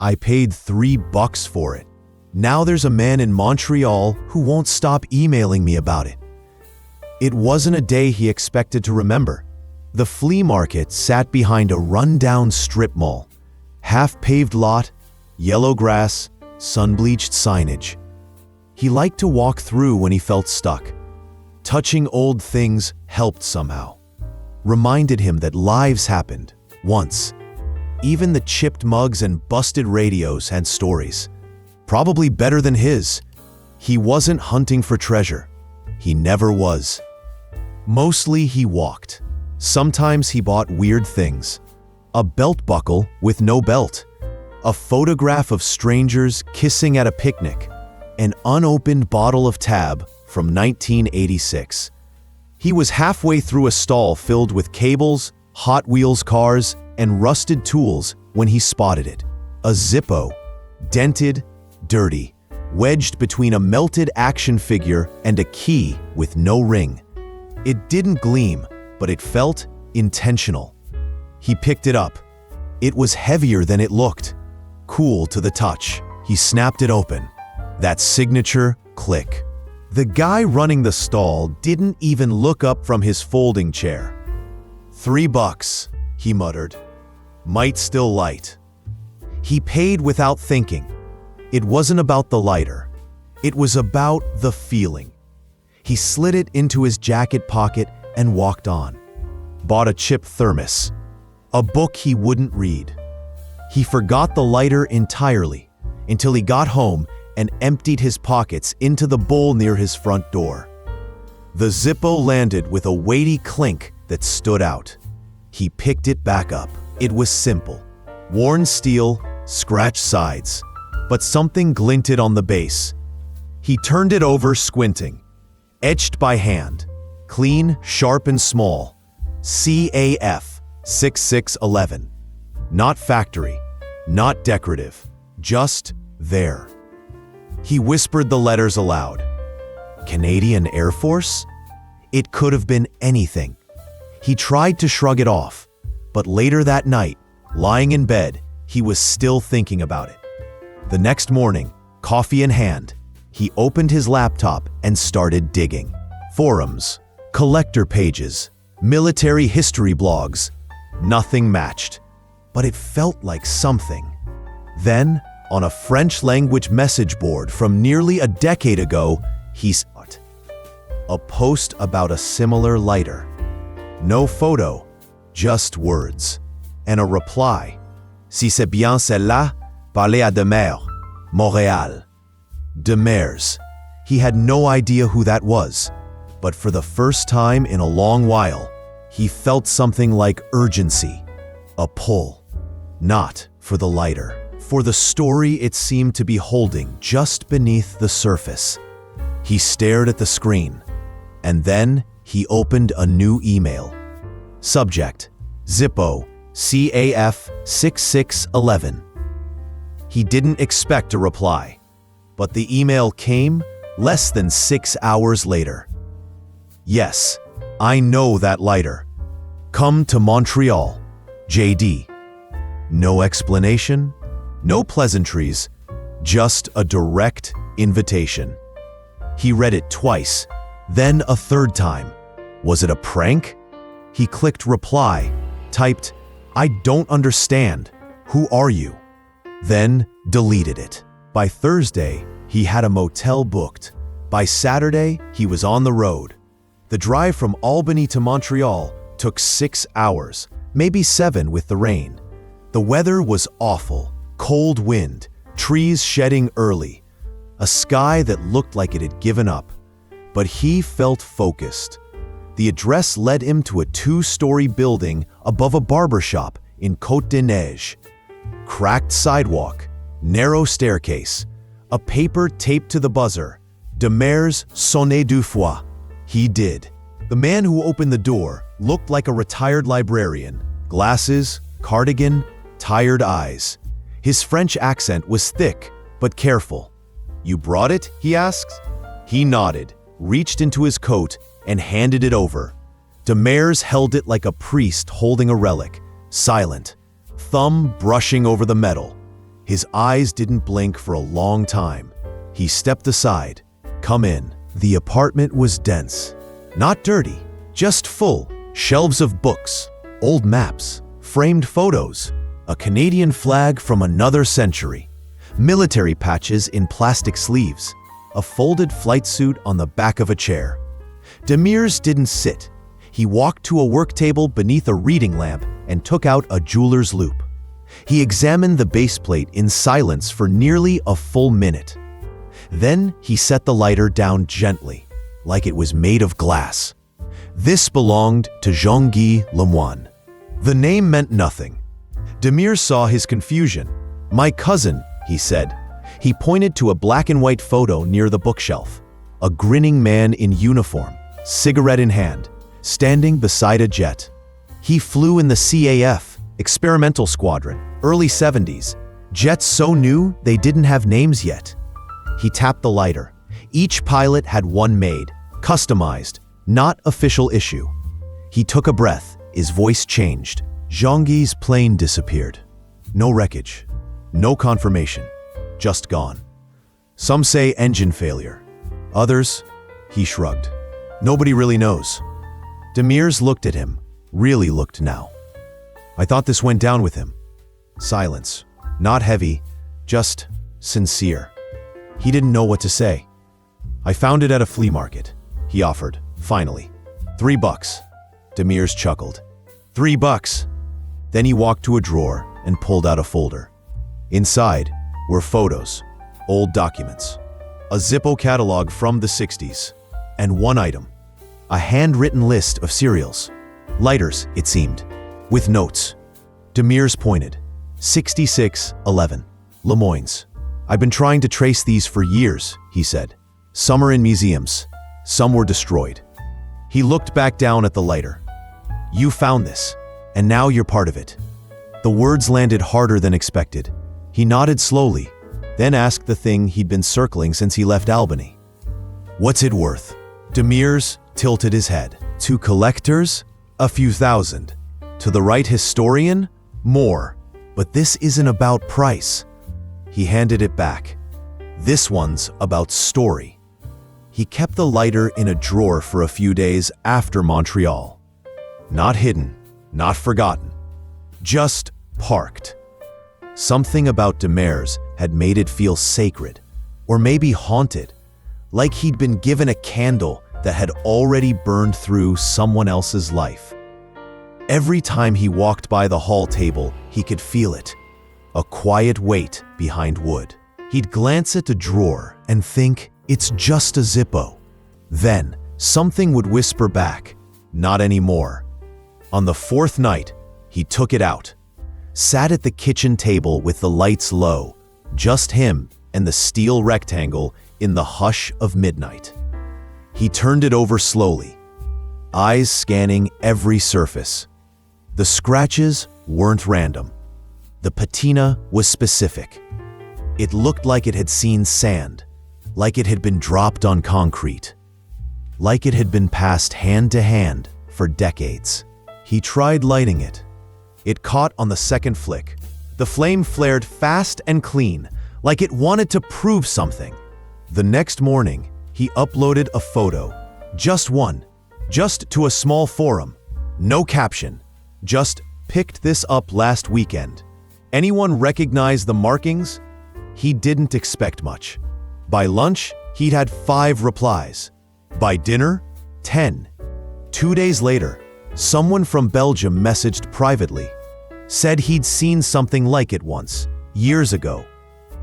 I paid $3 for it. Now there's a man in Montreal who won't stop emailing me about it. It wasn't a day he expected to remember. The flea market sat behind a run-down strip mall. Half-paved lot, yellow grass, sun-bleached signage. He liked to walk through when he felt stuck. Touching old things helped somehow. Reminded him that lives happened, once. Even the chipped mugs and busted radios had stories. Probably better than his. He wasn't hunting for treasure. He never was. Mostly he walked. Sometimes he bought weird things. A belt buckle with no belt. A photograph of strangers kissing at a picnic. An unopened bottle of Tab from 1986. He was halfway through a stall filled with cables, Hot Wheels cars, and rusted tools when he spotted it. A Zippo, dented, dirty, wedged between a melted action figure and a key with no ring. It didn't gleam, but it felt intentional. He picked it up. It was heavier than it looked. Cool to the touch. He snapped it open. That signature click. The guy running the stall didn't even look up from his folding chair. $3, he muttered. Might still light. He paid without thinking. It wasn't about the lighter. It was about the feeling. He slid it into his jacket pocket and walked on. Bought a chip thermos. A book he wouldn't read. He forgot the lighter entirely until he got home and emptied his pockets into the bowl near his front door. The Zippo landed with a weighty clink that stood out. He picked it back up. It was simple. Worn steel, scratched sides, but something glinted on the base. He turned it over, squinting. Etched by hand. Clean, sharp, and small. CAF 6611. Not factory, not decorative, just there. He whispered the letters aloud. Canadian Air Force? It could have been anything. He tried to shrug it off, but later that night, lying in bed, he was still thinking about it. The next morning, coffee in hand, he opened his laptop and started digging. Forums, collector pages, military history blogs. Nothing matched, but it felt like something. Then, on a French-language message board from nearly a decade ago, he saw a post about a similar lighter. No photo, just words. And a reply. Si c'est bien celle-là, parlez à Demers, Montréal. Demers. He had no idea who that was, but for the first time in a long while, he felt something like urgency, a pull. Not for the lighter, for the story it seemed to be holding just beneath the surface. He stared at the screen, and then he opened a new email. Subject, Zippo, CAF 6611. He didn't expect a reply, but the email came less than 6 hours later. Yes, I know that lighter. Come to Montreal, JD. No explanation, no pleasantries, just a direct invitation. He read it twice, then a third time. Was it a prank? He clicked reply, typed, I don't understand. Who are you? Then deleted it. By Thursday, he had a motel booked. By Saturday, he was on the road. The drive from Albany to Montreal took 6 hours, maybe 7 with the rain. The weather was awful, cold wind, trees shedding early, a sky that looked like it had given up. But he felt focused. The address led him to a 2-story building above a barber shop in Côte des Neiges. Cracked sidewalk, narrow staircase, a paper taped to the buzzer. Demers sonnait 2 fois. He did. The man who opened the door looked like a retired librarian. Glasses, cardigan, tired eyes. His French accent was thick, but careful. You brought it? He asked. He nodded, reached into his coat, and handed it over. Demers held it like a priest holding a relic, silent, thumb brushing over the metal. His eyes didn't blink for a long time. He stepped aside. "Come in." The apartment was dense. Not dirty, just full. Shelves of books, old maps, framed photos, a Canadian flag from another century, military patches in plastic sleeves, a folded flight suit on the back of a chair. Demirs didn't sit. He walked to a work table beneath a reading lamp and took out a jeweler's loupe. He examined the base plate in silence for nearly a full minute. Then he set the lighter down gently, like it was made of glass. This belonged to Jean-Guy Lemoine. The name meant nothing. Demir saw his confusion. "My cousin," he said. He pointed to a black and white photo near the bookshelf. A grinning man in uniform, cigarette in hand, standing beside a jet. He flew in the CAF, Experimental Squadron, early 70s. Jets so new they didn't have names yet. He tapped the lighter. Each pilot had one made, customized, not official issue. He took a breath. His voice changed. Jean-Guy's plane disappeared. No wreckage. No confirmation. Just gone. Some say engine failure. Others, he shrugged. Nobody really knows. Demirs looked at him. Really looked now. "I thought this went down with him." Silence. Not heavy, just sincere. He didn't know what to say. "I found it at a flea market," he offered, finally. $3. Demirs chuckled. $3. Then he walked to a drawer and pulled out a folder. Inside were photos, old documents, a Zippo catalog from the 60s, and one item, a handwritten list of cereals. Lighters, it seemed, with notes. Demirs pointed. 6611, Lemoyne's. "I've been trying to trace these for years," he said. "Some are in museums. Some were destroyed." He looked back down at the lighter. "You found this, and now you're part of it." The words landed harder than expected. He nodded slowly, then asked the thing he'd been circling since he left Albany. "What's it worth?" Demirs tilted his head. "To collectors? A few thousand. To the right historian? More. But this isn't about price." He handed it back. "This one's about story." He kept the lighter in a drawer for a few days after Montreal. Not hidden, not forgotten, just parked. Something about Demers had made it feel sacred, or maybe haunted, like he'd been given a candle that had already burned through someone else's life. Every time he walked by the hall table, he could feel it, a quiet weight behind wood. He'd glance at the drawer and think, "It's just a Zippo." Then, something would whisper back, "Not anymore." On the fourth night, he took it out, sat at the kitchen table with the lights low, just him and the steel rectangle in the hush of midnight. He turned it over slowly, eyes scanning every surface. The scratches weren't random. The patina was specific. It looked like it had seen sand, like it had been dropped on concrete, like it had been passed hand to hand for decades. He tried lighting it. It caught on the second flick. The flame flared fast and clean, like it wanted to prove something. The next morning, he uploaded a photo, just one, just to a small forum. No caption, just "picked this up last weekend." Anyone recognize the markings? He didn't expect much. By lunch, he'd had 5 replies. By dinner, 10. 2 days later, someone from Belgium messaged privately, said he'd seen something like it once, years ago.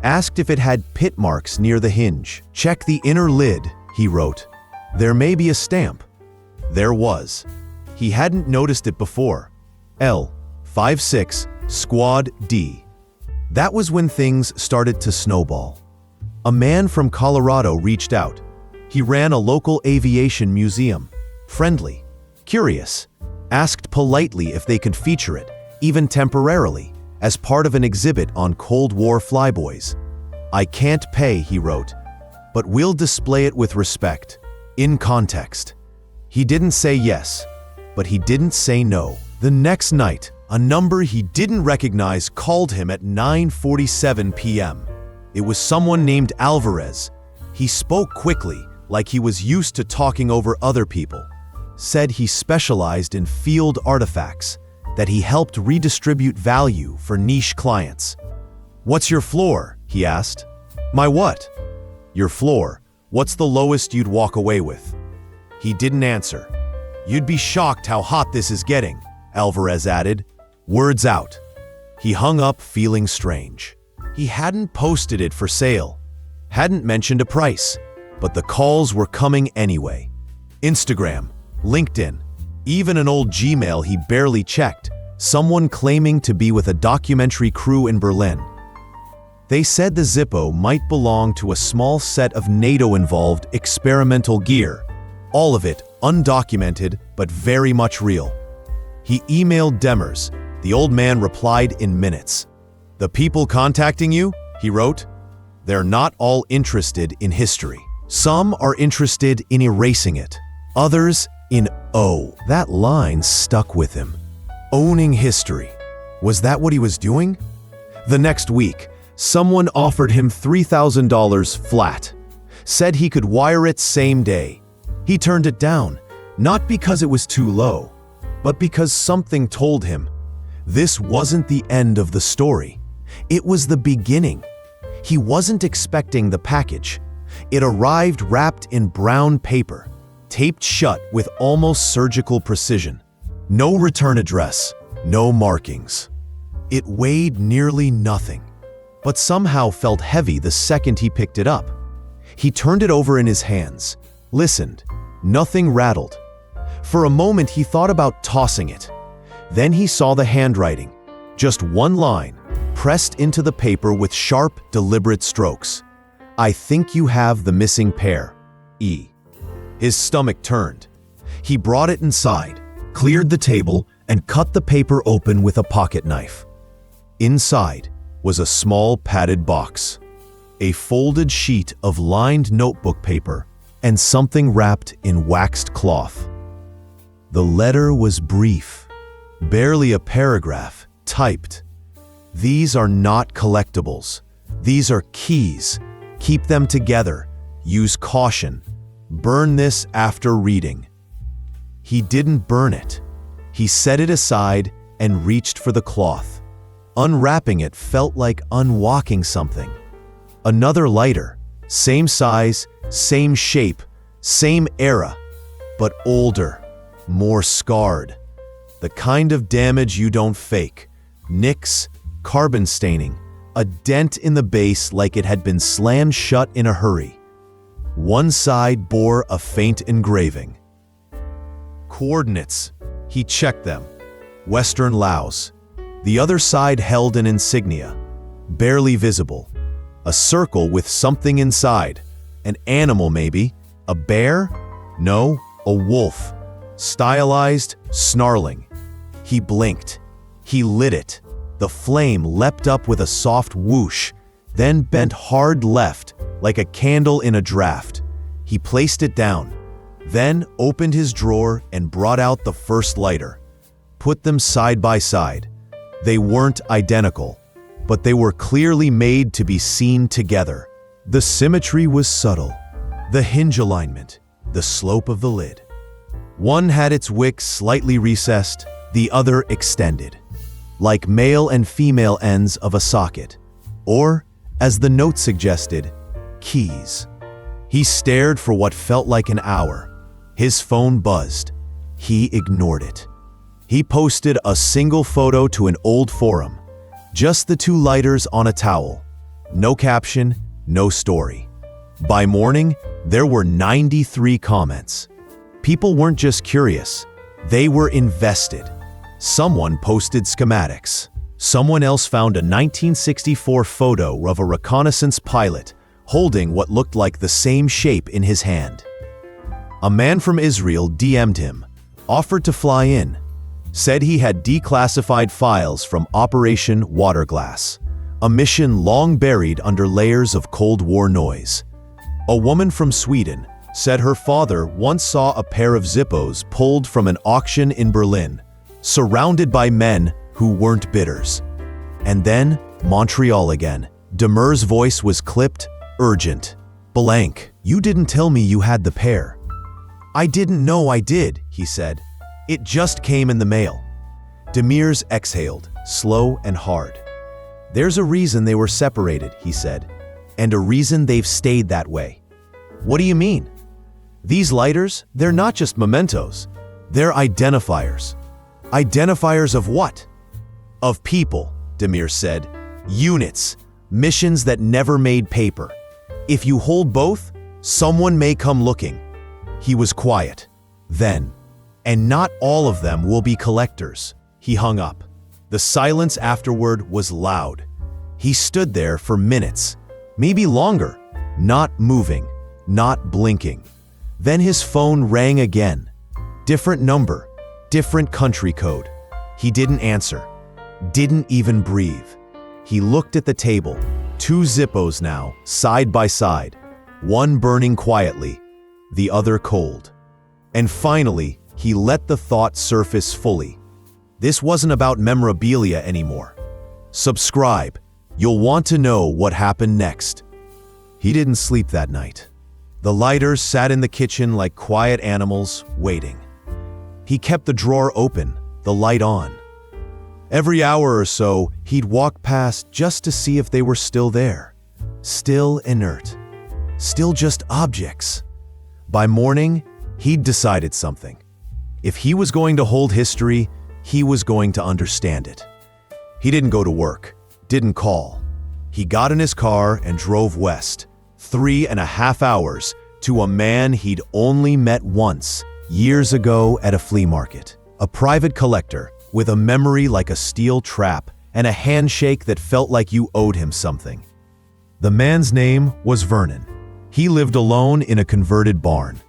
Asked if it had pit marks near the hinge. "Check the inner lid," he wrote. "There may be a stamp." There was. He hadn't noticed it before. L56 Squad D. That was when things started to snowball. A man from Colorado reached out. He ran a local aviation museum. Friendly, curious, asked politely if they could feature it, even temporarily, as part of an exhibit on Cold War flyboys. "I can't pay," he wrote, "but we'll display it with respect, in context." He didn't say yes, but he didn't say no. The next night, A number he didn't recognize called him at 9:47 p.m. It was someone named Alvarez. He spoke quickly, like he was used to talking over other people. Said he specialized in field artifacts, that he helped redistribute value for niche clients. "What's your floor?" he asked. "My what?" "Your floor. What's the lowest you'd walk away with?" He didn't answer. "You'd be shocked how hot this is getting," Alvarez added. Words out. He hung up feeling strange. He hadn't posted it for sale, hadn't mentioned a price, but the calls were coming anyway. Instagram, LinkedIn, even an old Gmail he barely checked, someone claiming to be with a documentary crew in Berlin. They said the Zippo might belong to a small set of NATO-involved experimental gear, all of it undocumented but very much real. He emailed Demers. The old man replied in minutes. "The people contacting you," he wrote, "they're not all interested in history. Some are interested in erasing it. Others in That line stuck with him. Owning history. Was that what he was doing? The next week, someone offered him $3,000 flat. Said he could wire it same day. He turned it down, not because it was too low, but because something told him this wasn't the end of the story. It was the beginning. He wasn't expecting the package. It arrived wrapped in brown paper, taped shut with almost surgical precision. No return address, no markings. It weighed nearly nothing, but somehow felt heavy the second he picked it up. He turned it over in his hands, listened. Nothing rattled. For a moment he thought about tossing it. Then he saw the handwriting, just one line, pressed into the paper with sharp, deliberate strokes. "I think you have the missing pair. E." His stomach turned. He brought it inside, cleared the table, and cut the paper open with a pocket knife. Inside was a small padded box, a folded sheet of lined notebook paper, and something wrapped in waxed cloth. The letter was brief, barely a paragraph, typed. "These are not collectibles. These are keys. Keep them together. Use caution. Burn this after reading." He didn't burn it. He set it aside and reached for the cloth. Unwrapping it felt like unwalking something. Another lighter, same size, same shape, same era, but older, more scarred. The kind of damage you don't fake. Nicks, carbon staining, a dent in the base like it had been slammed shut in a hurry. One side bore a faint engraving. Coordinates. He checked them. Western Laos. The other side held an insignia, barely visible. A circle with something inside. An animal maybe. A bear? No, a wolf. Stylized, snarling. He blinked. He lit it. The flame leapt up with a soft whoosh, then bent hard left, like a candle in a draft. He placed it down, then opened his drawer and brought out the first lighter. Put them side by side. They weren't identical, but they were clearly made to be seen together. The symmetry was subtle. The hinge alignment, the slope of the lid. One had its wick slightly recessed, the other extended, like male and female ends of a socket, or, as the note suggested, keys. He stared for what felt like an hour. His phone buzzed. He ignored it. He posted a single photo to an old forum, just the two lighters on a towel. No caption, no story. By morning, there were 93 comments. People weren't just curious, they were invested. Someone posted schematics. Someone else found a 1964 photo of a reconnaissance pilot holding what looked like the same shape in his hand. A man from Israel DM'd him, offered to fly in, said he had declassified files from Operation Waterglass, a mission long buried under layers of Cold War noise. A woman from Sweden said her father once saw a pair of Zippos pulled from an auction in Berlin, surrounded by men who weren't bidders. And then, Montreal again. Demer's voice was clipped, urgent. "Blank, you didn't tell me you had the pair." "I didn't know I did," he said. "It just came in the mail." Demers exhaled, slow and hard. "There's a reason they were separated," he said, "and a reason they've stayed that way." "What do you mean?" "These lighters, they're not just mementos. They're identifiers." "Identifiers of what?" "Of people," Demers said. "Units, missions that never made paper. If you hold both, someone may come looking." He was quiet. Then, "And not all of them will be collectors." He hung up. The silence afterward was loud. He stood there for minutes, maybe longer, not moving, not blinking. Then his phone rang again. Different number, different country code. He didn't answer, didn't even breathe. He looked at the table, 2 Zippos now, side by side, one burning quietly, the other cold. And finally, he let the thought surface fully. This wasn't about memorabilia anymore. Subscribe. You'll want to know what happened next. He didn't sleep that night. The lighters sat in the kitchen like quiet animals, waiting. He kept the drawer open, the light on. Every hour or so, he'd walk past just to see if they were still there. Still inert. Still just objects. By morning, he'd decided something. If he was going to hold history, he was going to understand it. He didn't go to work, didn't call. He got in his car and drove west, 3.5 hours, to a man he'd only met once, years ago at a flea market. A private collector with a memory like a steel trap and a handshake that felt like you owed him something. The man's name was Vernon. He lived alone in a converted barn.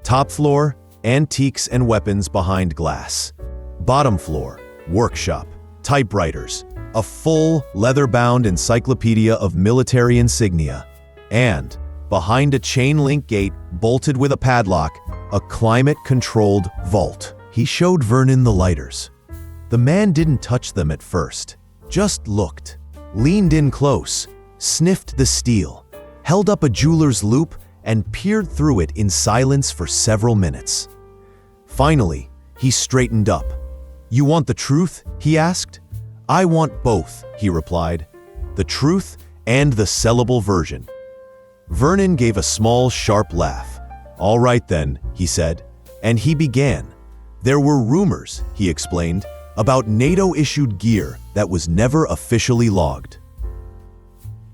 Top floor, antiques and weapons behind glass. Bottom floor, workshop, typewriters, a full leather-bound encyclopedia of military insignia, and, behind a chain-link gate bolted with a padlock, a climate-controlled vault. He showed Vernon the lighters. The man didn't touch them at first, just looked, leaned in close, sniffed the steel, held up a jeweler's loupe, and peered through it in silence for several minutes. Finally, he straightened up. "You want the truth?" he asked. "I want both," he replied. "The truth and the sellable version." Vernon gave a small, sharp laugh. "All right then," he said, and he began. "There were rumors," he explained, "about NATO-issued gear that was never officially logged.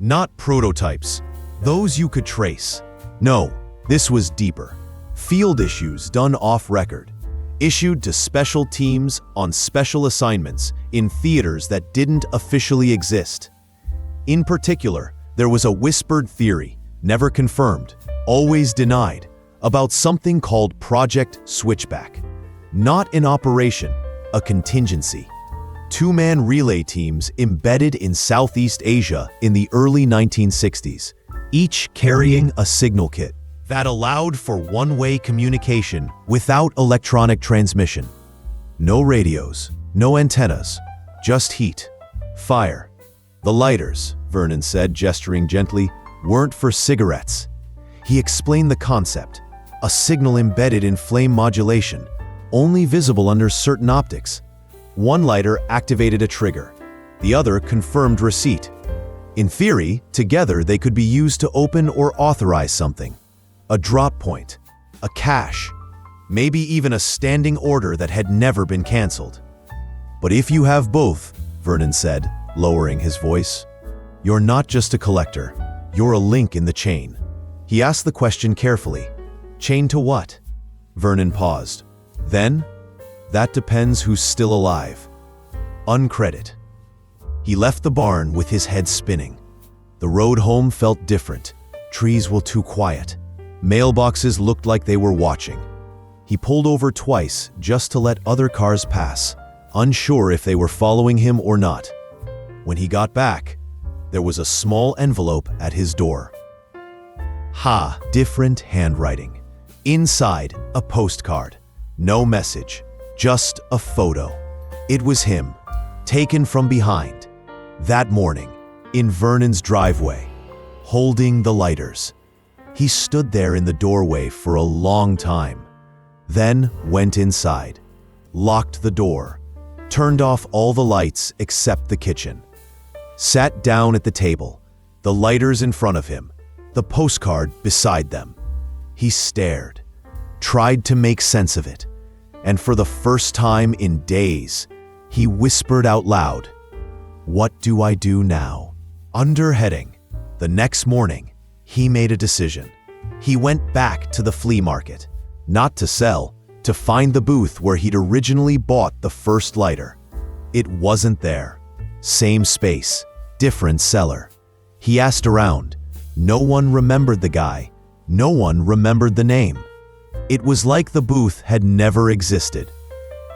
Not prototypes, those you could trace. No, this was deeper. Field issues done off-record, issued to special teams on special assignments in theaters that didn't officially exist. In particular, there was a whispered theory, never confirmed, always denied, about something called Project Switchback. Not an operation, a contingency. 2-man relay teams embedded in Southeast Asia in the early 1960s, each carrying a signal kit that allowed for one-way communication without electronic transmission. No radios, no antennas, just heat, fire. The lighters, Vernon said, gesturing gently, weren't for cigarettes. He explained the concept, a signal embedded in flame modulation, only visible under certain optics. One lighter activated a trigger, the other confirmed receipt. In theory, together they could be used to open or authorize something. A drop point, a cache, maybe even a standing order that had never been canceled. But if you have both, Vernon said, lowering his voice, you're not just a collector, you're a link in the chain. He asked the question carefully. Chain to what? Vernon paused. Then, that depends who's still alive. Uncredit. He left the barn with his head spinning. The road home felt different. Trees were too quiet. Mailboxes looked like they were watching. He pulled over twice just to let other cars pass, unsure if they were following him or not. When he got back, there was a small envelope at his door. Different handwriting. Inside, a postcard. No message, just a photo. It was him, taken from behind. That morning, in Vernon's driveway, holding the lighters. He stood there in the doorway for a long time, then went inside, locked the door, turned off all the lights except the kitchen, sat down at the table, the lighters in front of him, the postcard beside them. He stared, tried to make sense of it, and for the first time in days, he whispered out loud, "What do I do now?" Under heading, the next morning, he made a decision. He went back to the flea market, not to sell, to find the booth where he'd originally bought the first lighter. It wasn't there. Same space, different seller. He asked around. No one remembered the guy. No one remembered the name. It was like the booth had never existed.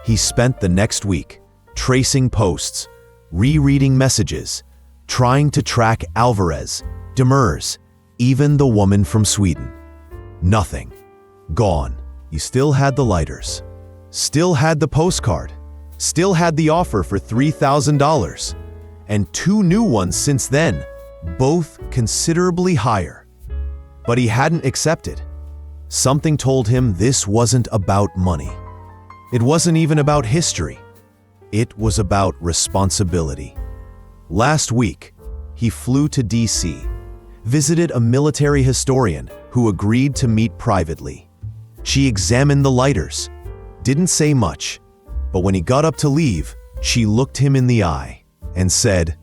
He spent the next week tracing posts, rereading messages, trying to track Alvarez, Demers, even the woman from Sweden. Nothing. Gone. He still had the lighters. Still had the postcard. Still had the offer for $3,000. And 2 new ones since then, both considerably higher. But he hadn't accepted. Something told him this wasn't about money. It wasn't even about history. It was about responsibility. Last week, he flew to D.C., visited a military historian who agreed to meet privately. She examined the lighters, didn't say much, but when he got up to leave, she looked him in the eye and said,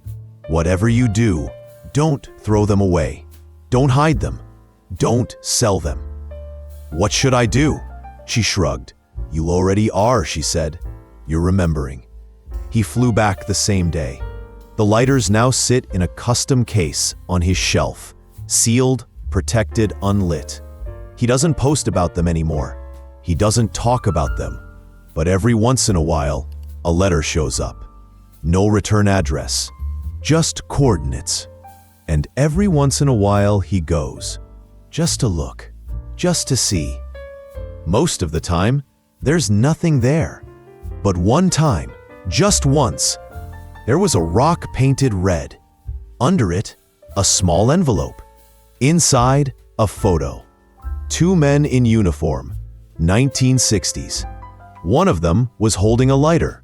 "Whatever you do, don't throw them away. Don't hide them. Don't sell them." "What should I do?" She shrugged. "You already are," she said. "You're remembering." He flew back the same day. The lighters now sit in a custom case on his shelf, sealed, protected, unlit. He doesn't post about them anymore. He doesn't talk about them. But every once in a while, a letter shows up. No return address, just coordinates. And every once in a while he goes, just to look, just to see. Most of the time, there's nothing there. But one time, just once, there was a rock painted red. Under it, a small envelope. Inside, a photo. 2 men in uniform, 1960s. One of them was holding a lighter.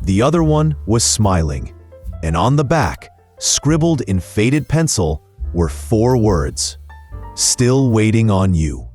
The other one was smiling. And on the back, scribbled in faded pencil, were 4 words. "Still waiting on you."